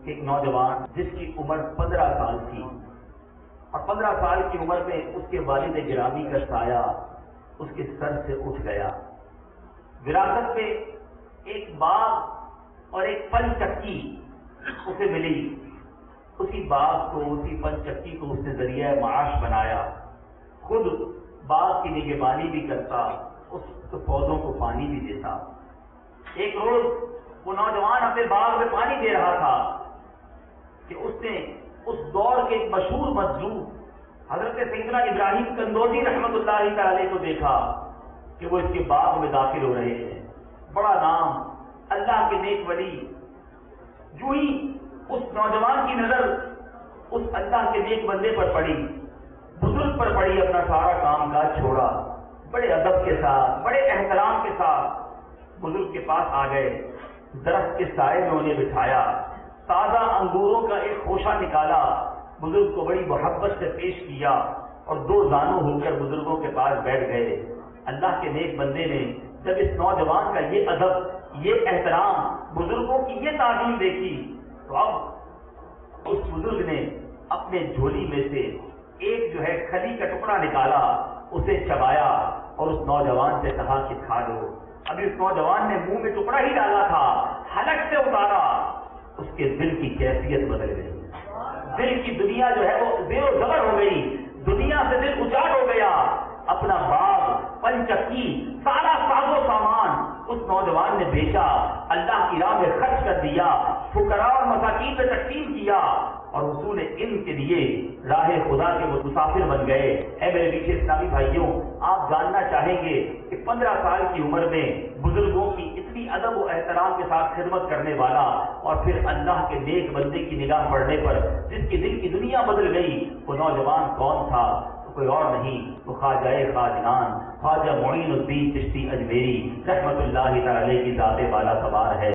ایک نوجوان جس کی عمر 15 سال تھی اور 15 سال کی عمر میں اس کے والد گرامی کا سایہ اس کے سر سے اٹھ گیا۔ وراثت میں ایک باغ اور ایک پن چکی اسے ملی۔ اسی باغ کو، اسی پن چکی کو اس نے ذریعہ معاش بنایا، خود باغ کی نگہبانی بھی کرتا، اس پودوں کو پانی بھی دیتا۔ ایک روز وہ نوجوان اپنے باغ میں پانی دے رہا تھا کہ اس نے اس دور کے ایک مشہور مظلوم حضرت سیدنا ابراہیم کندوزی رحمۃ اللہ تعالی کو دیکھا کہ وہ اس کے باغ میں داخل ہو رہے ہیں۔ بڑا نام، اللہ کے نیک ولی۔ جو ہی اس نوجوان کی نظر اس اللہ کے نیک بندے پر پڑی، بزرگ پر پڑی، اپنا سارا کام کاج چھوڑا، بڑے ادب کے ساتھ، بڑے احترام کے ساتھ بزرگ کے پاس آ گئے، درخت کے سائے میں انہیں بٹھایا، تازہ انگوروں کا ایک خوشہ نکالا، بزرگ کو بڑی محبت سے پیش کیا اور دو زانو ہو کر بزرگوں کے پاس بیٹھ گئے۔ اللہ کے نیک بندے نے جب اس نوجوان کا یہ ادب، یہ احترام، بزرگوں کی یہ تعظیم دیکھی تو اب اس بزرگ نے اپنے جھولی میں سے ایک کھلی کا ٹکڑا نکالا، اسے چبایا اور اس نوجوان سے کہا کہ کھا لو۔ ابھی اس نوجوان نے منہ میں ٹکڑا ہی ڈالا تھا، حلق سے اتارا، اس کے دل کی کیفیت بدل گئی، دل کی دنیا وہ زیر و زبر ہو گئی، دنیا سے دل اجاڑ ہو گیا۔ اپنا باغ، پن چکی، سارا ساز و سامان اس نوجوان نے بیچا، اللہ کی راہ میں خرچ کر دیا، فقراء اور مساکین میں تقسیم کیا اور حصول علم کے لیے راہ خدا کے وہ مسافر بن گئے۔ اے میرے میٹھے اسلامی بھائیوں، آپ جاننا چاہیں گے کہ 15 سال کی عمر میں بزرگوں کی اتنی ادب و احترام کے ساتھ خدمت کرنے والا اور پھر اللہ کے نیک بندے کی نگاہ پڑنے پر جس کی دل کی دنیا بدل گئی، وہ نوجوان کون تھا؟ کوئی اور نہیں، وہ خواجہ خواجگان، خواجہ معین الدین چشتی اجمیری رحمت اللہ تعالی کی ذات بالا سوار ہے۔